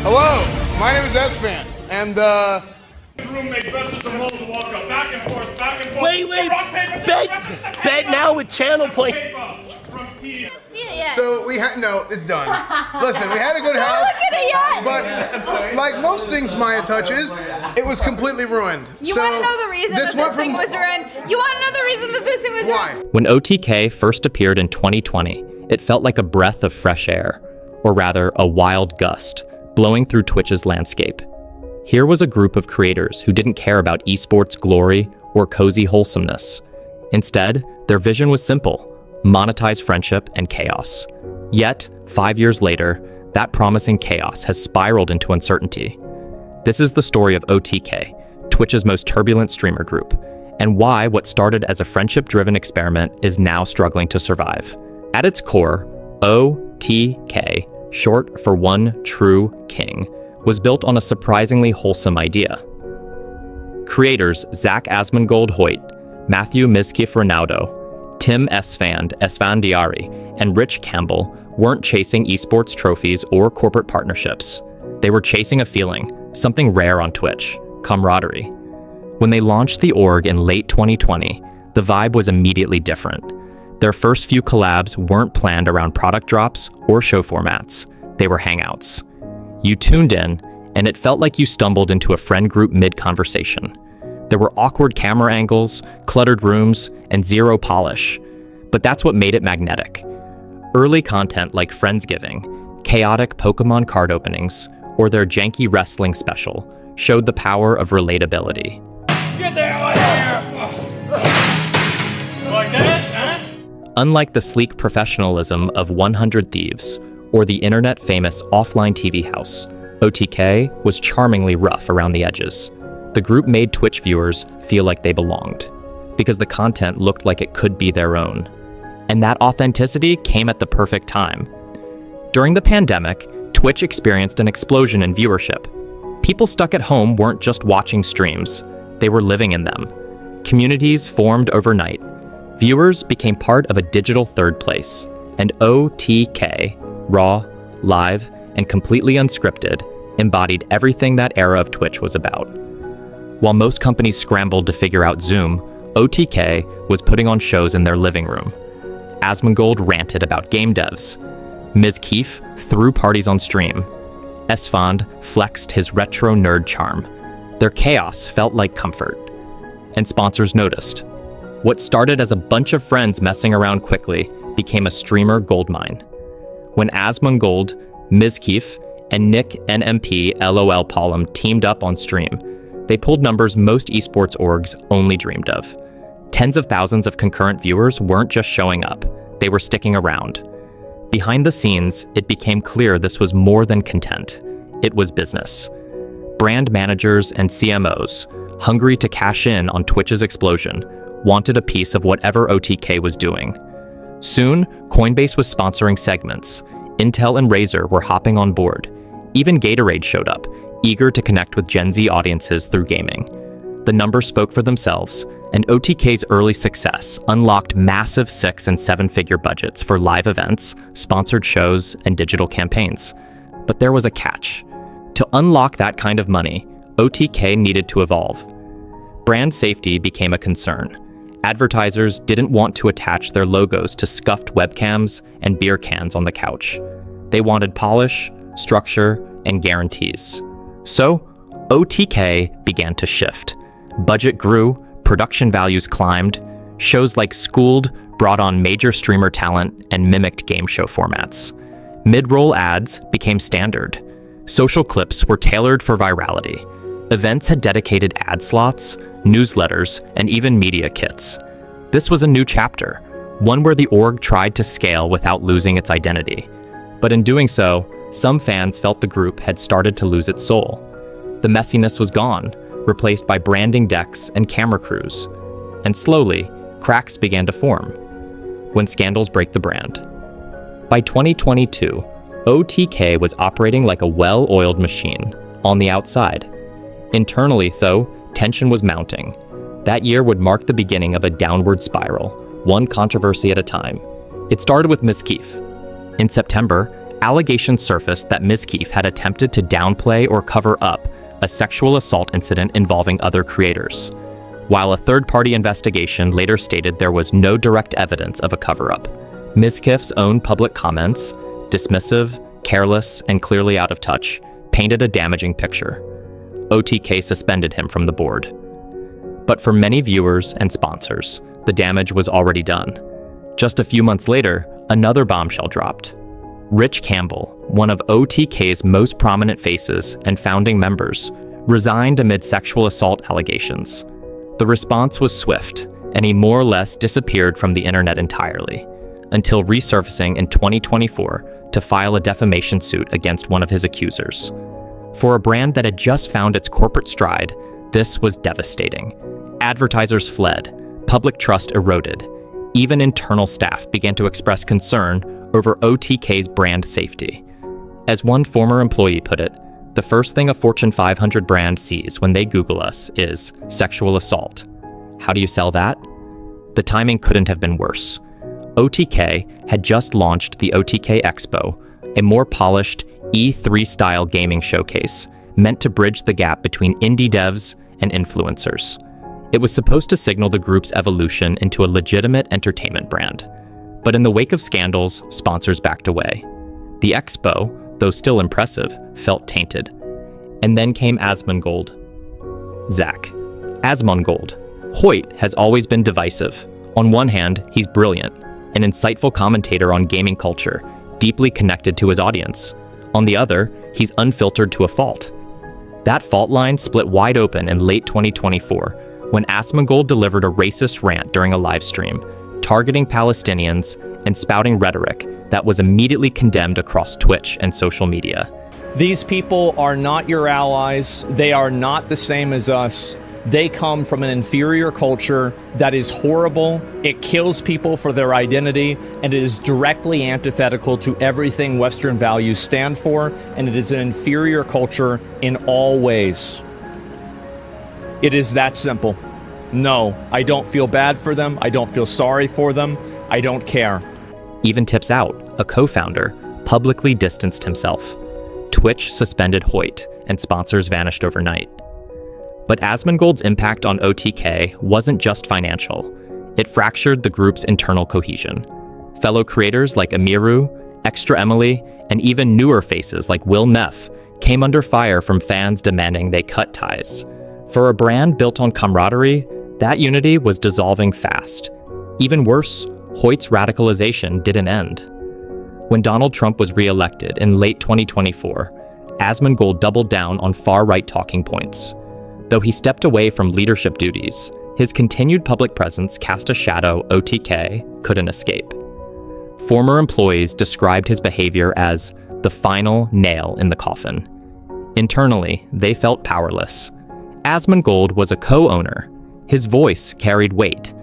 Hello, my name is Esfand, and roommate versus the mold walk up, back and forth, back and forth. Wait, bet now with channel play. So we had, no, it's done. Listen, we had a good house, but like most things Maya touches, it was completely ruined. You want to know the reason that this thing was ruined? You want to know the reason that this thing was ruined? When OTK first appeared in 2020, it felt like a breath of fresh air, or rather, a wild gust, blowing through Twitch's landscape. Here was a group of creators who didn't care about esports glory or cozy wholesomeness. Instead, their vision was simple: monetize friendship and chaos. Yet, 5 years later, that promising chaos has spiraled into uncertainty. This is the story of OTK, Twitch's most turbulent streamer group, and why what started as a friendship-driven experiment is now struggling to survive. At its core, OTK, short for One True King, was built on a surprisingly wholesome idea. Creators Zach Asmongold Hoyt, Matthew Mizkif Ronaldo, Tim Esfand, and Rich Campbell weren't chasing esports trophies or corporate partnerships. They were chasing a feeling, something rare on Twitch: camaraderie. When they launched the org in late 2020, the vibe was immediately different. Their first few collabs weren't planned around product drops or show formats. They were hangouts. You tuned in, and it felt like you stumbled into a friend group mid-conversation. There were awkward camera angles, cluttered rooms, and zero polish. But that's what made it magnetic. Early content like Friendsgiving, chaotic Pokemon card openings, or their janky wrestling special showed the power of relatability. Get the hell out of here! Like that, huh? Unlike the sleek professionalism of 100 Thieves, or the internet-famous OfflineTV house, OTK was charmingly rough around the edges. The group made Twitch viewers feel like they belonged, because the content looked like it could be their own. And that authenticity came at the perfect time. During the pandemic, Twitch experienced an explosion in viewership. People stuck at home weren't just watching streams, they were living in them. Communities formed overnight. Viewers became part of a digital third place, and OTK, raw, live, and completely unscripted, embodied everything that era of Twitch was about. While most companies scrambled to figure out Zoom, OTK was putting on shows in their living room. Asmongold ranted about game devs. Mizkif threw parties on stream. Esfand flexed his retro nerd charm. Their chaos felt like comfort. And sponsors noticed. What started as a bunch of friends messing around quickly became a streamer goldmine. When Asmongold, Mizkif, and Nick NMP LOL Palm teamed up on stream, they pulled numbers most esports orgs only dreamed of. Tens of thousands of concurrent viewers weren't just showing up, they were sticking around. Behind the scenes, it became clear this was more than content. It was business. Brand managers and CMOs, hungry to cash in on Twitch's explosion, wanted a piece of whatever OTK was doing. Soon, Coinbase was sponsoring segments. Intel and Razer were hopping on board. Even Gatorade showed up, eager to connect with Gen Z audiences through gaming. The numbers spoke for themselves, and OTK's early success unlocked massive 6- and 7-figure budgets for live events, sponsored shows, and digital campaigns. But there was a catch. To unlock that kind of money, OTK needed to evolve. Brand safety became a concern. Advertisers didn't want to attach their logos to scuffed webcams and beer cans on the couch. They wanted polish, structure, and guarantees. So, OTK began to shift. Budget grew, production values climbed, shows like Schooled brought on major streamer talent and mimicked game show formats. Mid-roll ads became standard. Social clips were tailored for virality. Events had dedicated ad slots, newsletters, and even media kits. This was a new chapter, one where the org tried to scale without losing its identity. But in doing so, some fans felt the group had started to lose its soul. The messiness was gone, replaced by branding decks and camera crews. And slowly, cracks began to form. When scandals break the brand. By 2022, OTK was operating like a well-oiled machine, on the outside. Internally, though, tension was mounting. That year would mark the beginning of a downward spiral, one controversy at a time. It started with Mizkif. In September, allegations surfaced that Mizkif had attempted to downplay or cover up a sexual assault incident involving other creators, while a third-party investigation later stated there was no direct evidence of a cover-up. Mizkif's own public comments, dismissive, careless, and clearly out of touch, painted a damaging picture. OTK suspended him from the board. But for many viewers and sponsors, the damage was already done. Just a few months later, another bombshell dropped. Rich Campbell, one of OTK's most prominent faces and founding members, resigned amid sexual assault allegations. The response was swift, and he more or less disappeared from the internet entirely, until resurfacing in 2024 to file a defamation suit against one of his accusers. For a brand that had just found its corporate stride, this was devastating. Advertisers fled, public trust eroded. Even internal staff began to express concern over OTK's brand safety. As one former employee put it, the first thing a Fortune 500 brand sees when they Google us is sexual assault. How do you sell that? The timing couldn't have been worse. OTK had just launched the OTK Expo, a more polished E3-style gaming showcase meant to bridge the gap between indie devs and influencers. It was supposed to signal the group's evolution into a legitimate entertainment brand. But in the wake of scandals, sponsors backed away. The expo, though still impressive, felt tainted. And then came Asmongold. Zach. Asmongold. Hoyt has always been divisive. On one hand, he's brilliant, an insightful commentator on gaming culture, deeply connected to his audience. On the other, he's unfiltered to a fault. That fault line split wide open in late 2024, when Asmongold delivered a racist rant during a live stream, targeting Palestinians and spouting rhetoric that was immediately condemned across Twitch and social media. These people are not your allies. They are not the same as us. They come from an inferior culture that is horrible. It kills people for their identity, and it is directly antithetical to everything Western values stand for, and it is an inferior culture in all ways. It is that simple. No, I don't feel bad for them. I don't feel sorry for them. I don't care. Even Tips Out, a co-founder, publicly distanced himself. Twitch suspended Hoyt, and sponsors vanished overnight. But Asmongold's impact on OTK wasn't just financial. It fractured the group's internal cohesion. Fellow creators like Emiru, ExtraEmily, and even newer faces like Will Neff came under fire from fans demanding they cut ties. For a brand built on camaraderie, that unity was dissolving fast. Even worse, Hoyt's radicalization didn't end. When Donald Trump was re-elected in late 2024, Asmongold doubled down on far-right talking points. Though he stepped away from leadership duties, his continued public presence cast a shadow OTK couldn't escape. Former employees described his behavior as the final nail in the coffin. Internally, they felt powerless. Asmongold was a co-owner. His voice carried weight,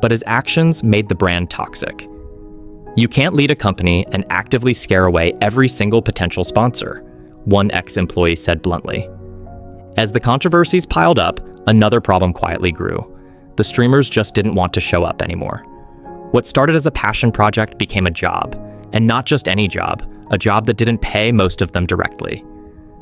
but his actions made the brand toxic. You can't lead a company and actively scare away every single potential sponsor, one ex-employee said bluntly. As the controversies piled up, another problem quietly grew. The streamers just didn't want to show up anymore. What started as a passion project became a job, and not just any job, a job that didn't pay most of them directly.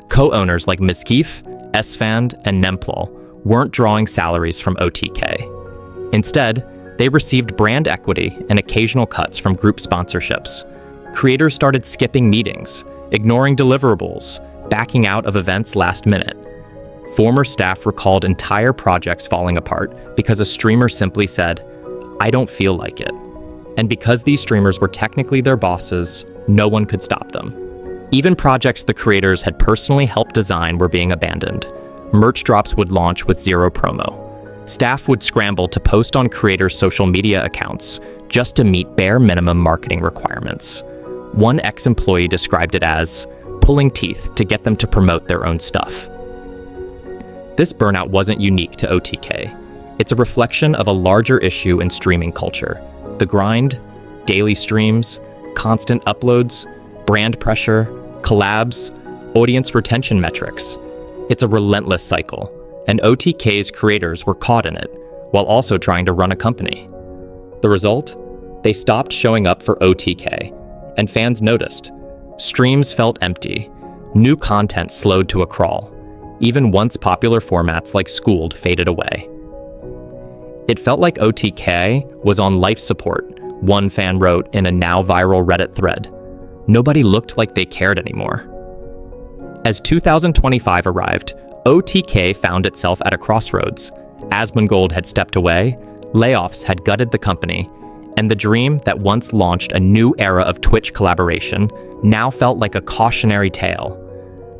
Co-owners like Mizkif, Esfand, and Nemplol weren't drawing salaries from OTK. Instead, they received brand equity and occasional cuts from group sponsorships. Creators started skipping meetings, ignoring deliverables, backing out of events last minute. Former staff recalled entire projects falling apart because a streamer simply said, "I don't feel like it." And because these streamers were technically their bosses, no one could stop them. Even projects the creators had personally helped design were being abandoned. Merch drops would launch with zero promo. Staff would scramble to post on creators' social media accounts just to meet bare minimum marketing requirements. One ex-employee described it as pulling teeth to get them to promote their own stuff. This burnout wasn't unique to OTK. It's a reflection of a larger issue in streaming culture. The grind, daily streams, constant uploads, brand pressure, collabs, audience retention metrics. It's a relentless cycle, and OTK's creators were caught in it, while also trying to run a company. The result? They stopped showing up for OTK, and fans noticed. Streams felt empty. New content slowed to a crawl. Even once popular formats like Schooled faded away. It felt like OTK was on life support, one fan wrote in a now viral Reddit thread. Nobody looked like they cared anymore. As 2025 arrived, OTK found itself at a crossroads. Asmongold had stepped away, layoffs had gutted the company, and the dream that once launched a new era of Twitch collaboration now felt like a cautionary tale.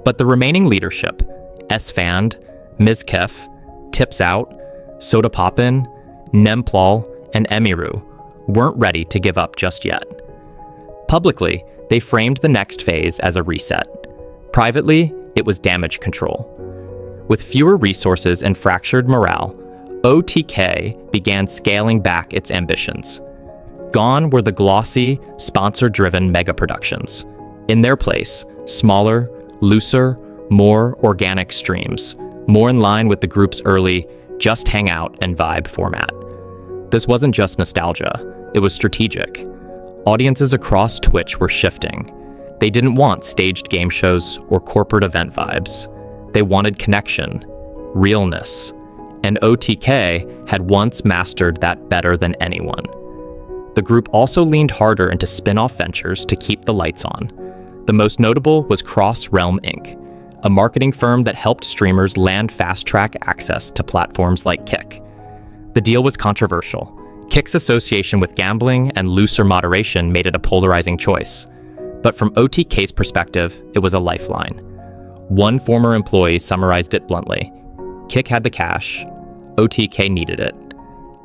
But the remaining leadership, Esfand, Mizkif, Tips Out, Soda Poppin, Nemplol, and Emiru, weren't ready to give up just yet. Publicly, they framed the next phase as a reset. Privately, it was damage control. With fewer resources and fractured morale, OTK began scaling back its ambitions. Gone were the glossy, sponsor-driven mega-productions. In their place, smaller, looser, more organic streams, more in line with the group's early just hang out and vibe format. This wasn't just nostalgia, it was strategic. Audiences across Twitch were shifting. They didn't want staged game shows or corporate event vibes. They wanted connection, realness, and OTK had once mastered that better than anyone. The group also leaned harder into spin-off ventures to keep the lights on. The most notable was Cross Realm Inc., a marketing firm that helped streamers land fast-track access to platforms like Kick. The deal was controversial. Kick's association with gambling and looser moderation made it a polarizing choice. But from OTK's perspective, it was a lifeline. One former employee summarized it bluntly. Kick had the cash, OTK needed it.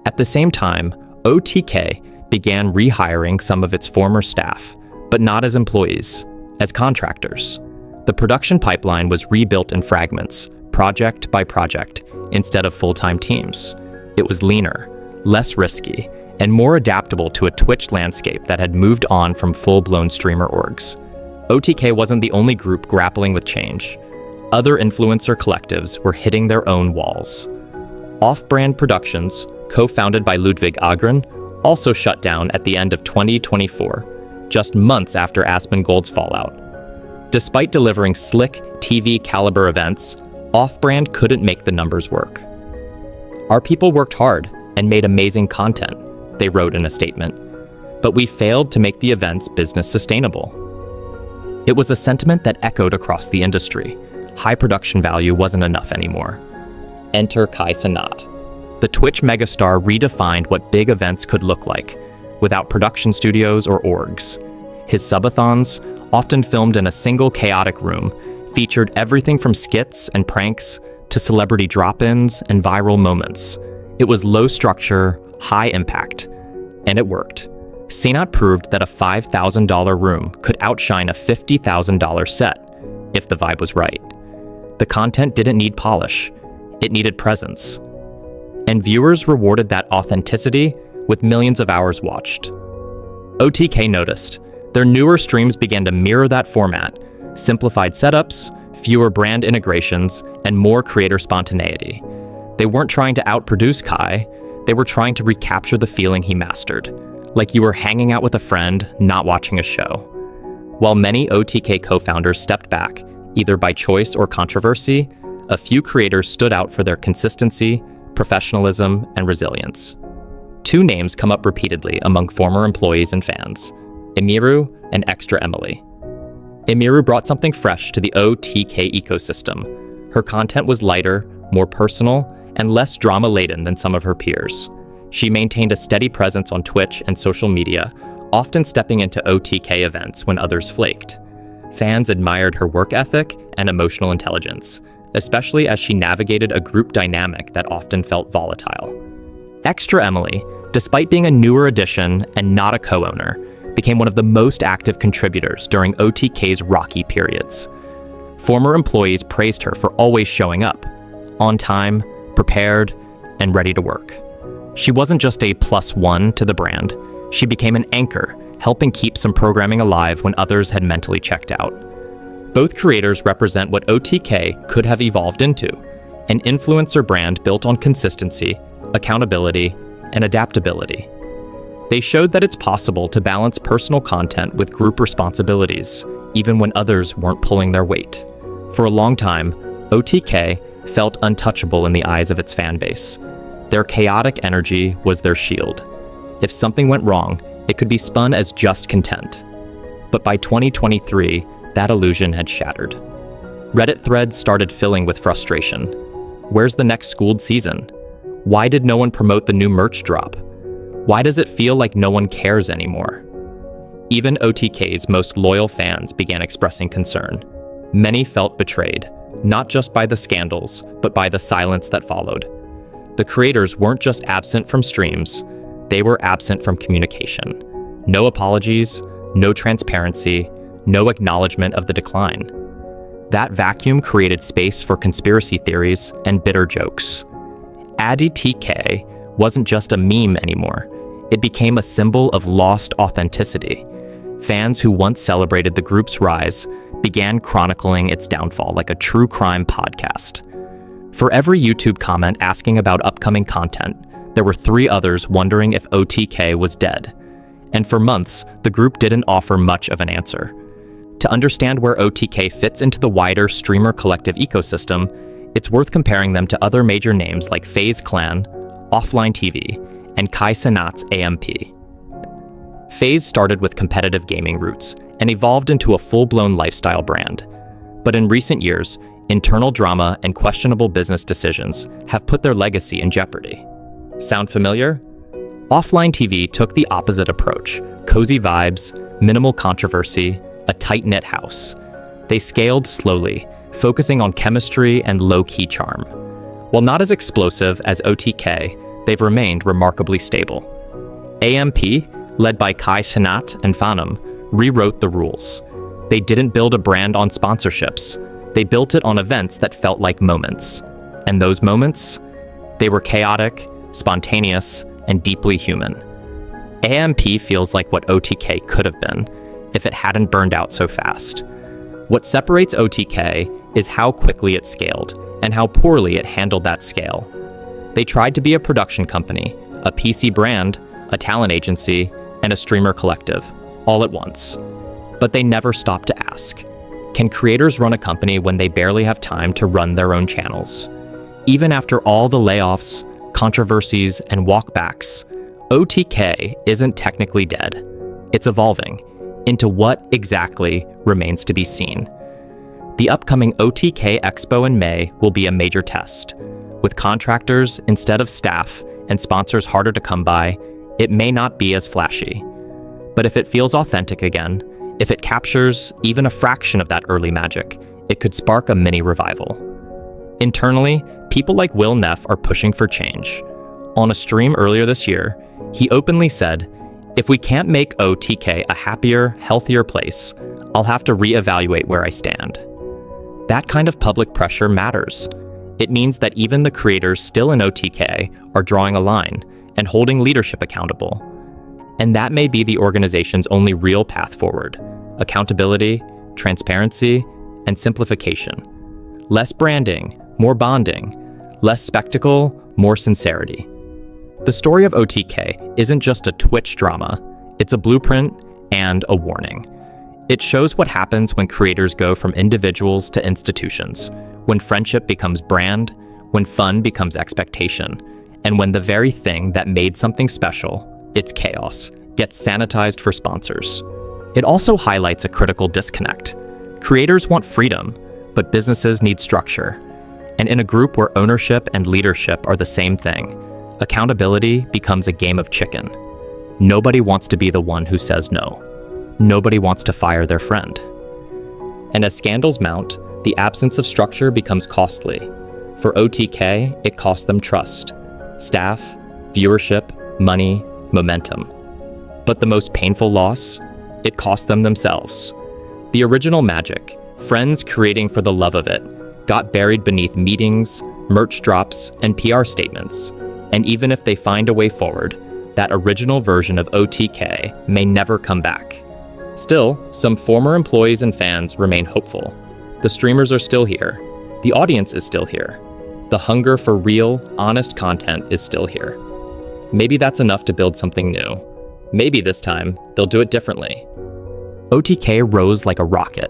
At the same time, OTK began rehiring some of its former staff, but not as employees, as contractors. The production pipeline was rebuilt in fragments, project by project, instead of full-time teams. It was leaner, less risky, and more adaptable to a Twitch landscape that had moved on from full-blown streamer orgs. OTK wasn't the only group grappling with change. Other influencer collectives were hitting their own walls. Off-brand Productions, co-founded by Ludwig Agren, also shut down at the end of 2024, just months after Asmongold's fallout. Despite delivering slick, TV-caliber events, Off-brand couldn't make the numbers work. Our people worked hard and made amazing content, they wrote in a statement, but we failed to make the event's business sustainable. It was a sentiment that echoed across the industry. High production value wasn't enough anymore. Enter Cenat. The Twitch megastar redefined what big events could look like, without production studios or orgs. His subathons, often filmed in a single chaotic room, featured everything from skits and pranks to celebrity drop-ins and viral moments. It was low structure, high impact, and it worked. Cenat proved that a $5,000 room could outshine a $50,000 set if the vibe was right. The content didn't need polish, it needed presence. And viewers rewarded that authenticity with millions of hours watched. OTK noticed. Their newer streams began to mirror that format, simplified setups, fewer brand integrations, and more creator spontaneity. They weren't trying to outproduce Kai, they were trying to recapture the feeling he mastered, like you were hanging out with a friend, not watching a show. While many OTK co-founders stepped back, either by choice or controversy, a few creators stood out for their consistency, professionalism, and resilience. Two names come up repeatedly among former employees and fans: Emiru and ExtraEmily. Emiru brought something fresh to the OTK ecosystem. Her content was lighter, more personal, and less drama-laden than some of her peers. She maintained a steady presence on Twitch and social media, often stepping into OTK events when others flaked. Fans admired her work ethic and emotional intelligence, especially as she navigated a group dynamic that often felt volatile. ExtraEmily, despite being a newer addition and not a co-owner, became one of the most active contributors during OTK's rocky periods. Former employees praised her for always showing up, on time, prepared, and ready to work. She wasn't just a +1 to the brand, she became an anchor, helping keep some programming alive when others had mentally checked out. Both creators represent what OTK could have evolved into, an influencer brand built on consistency, accountability, and adaptability. They showed that it's possible to balance personal content with group responsibilities, even when others weren't pulling their weight. For a long time, OTK felt untouchable in the eyes of its fan base. Their chaotic energy was their shield. If something went wrong, it could be spun as just content. But by 2023, that illusion had shattered. Reddit threads started filling with frustration. Where's the next Schooled season? Why did no one promote the new merch drop? Why does it feel like no one cares anymore? Even OTK's most loyal fans began expressing concern. Many felt betrayed, not just by the scandals, but by the silence that followed. The creators weren't just absent from streams, they were absent from communication. No apologies, no transparency, no acknowledgement of the decline. That vacuum created space for conspiracy theories and bitter jokes. ADTK wasn't just a meme anymore. It became a symbol of lost authenticity. Fans who once celebrated the group's rise began chronicling its downfall like a true crime podcast. For every YouTube comment asking about upcoming content, there were 3 others wondering if OTK was dead. And for months, the group didn't offer much of an answer. To understand where OTK fits into the wider streamer collective ecosystem, it's worth comparing them to other major names like FaZe Clan, OfflineTV, and Cenat's AMP. FaZe started with competitive gaming roots and evolved into a full-blown lifestyle brand. But in recent years, internal drama and questionable business decisions have put their legacy in jeopardy. Sound familiar? OfflineTV took the opposite approach: cozy vibes, minimal controversy, a tight-knit house. They scaled slowly, focusing on chemistry and low-key charm. While not as explosive as OTK, they've remained remarkably stable. AMP, led by Cenat and Phantom, rewrote the rules. They didn't build a brand on sponsorships. They built it on events that felt like moments. And those moments? They were chaotic, spontaneous, and deeply human. AMP feels like what OTK could have been, if it hadn't burned out so fast. What separates OTK is how quickly it scaled, and how poorly it handled that scale. They tried to be a production company, a PC brand, a talent agency, and a streamer collective, all at once. But they never stopped to ask, can creators run a company when they barely have time to run their own channels? Even after all the layoffs, controversies, and walkbacks, OTK isn't technically dead. It's evolving into what exactly remains to be seen. The upcoming OTK Expo in May will be a major test. With contractors instead of staff and sponsors harder to come by, it may not be as flashy. But if it feels authentic again, if it captures even a fraction of that early magic, it could spark a mini revival. Internally, people like Will Neff are pushing for change. On a stream earlier this year, he openly said, "If we can't make OTK a happier, healthier place, I'll have to reevaluate where I stand." That kind of public pressure matters. It means that even the creators still in OTK are drawing a line and holding leadership accountable. And that may be the organization's only real path forward: accountability, transparency, and simplification. Less branding, more bonding. Less spectacle, more sincerity. The story of OTK isn't just a Twitch drama, it's a blueprint and a warning. It shows what happens when creators go from individuals to institutions, when friendship becomes brand, when fun becomes expectation, and when the very thing that made something special, its chaos, gets sanitized for sponsors. It also highlights a critical disconnect. Creators want freedom, but businesses need structure. And in a group where ownership and leadership are the same thing, accountability becomes a game of chicken. Nobody wants to be the one who says no. Nobody wants to fire their friend. And as scandals mount, the absence of structure becomes costly. For OTK, it costs them trust, staff, viewership, money, momentum. But the most painful loss? It cost them themselves. The original magic, friends creating for the love of it, got buried beneath meetings, merch drops, and PR statements. And even if they find a way forward, that original version of OTK may never come back. Still, some former employees and fans remain hopeful. The streamers are still here. The audience is still here. The hunger for real, honest content is still here. Maybe that's enough to build something new. Maybe this time, they'll do it differently. OTK rose like a rocket.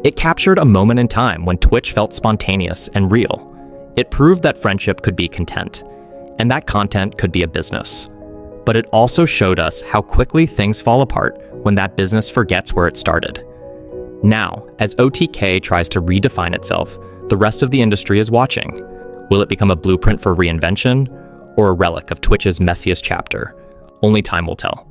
It captured a moment in time when Twitch felt spontaneous and real. It proved that friendship could be content, and that content could be a business. But it also showed us how quickly things fall apart when that business forgets where it started. Now, as OTK tries to redefine itself, the rest of the industry is watching. Will it become a blueprint for reinvention, or a relic of Twitch's messiest chapter? Only time will tell.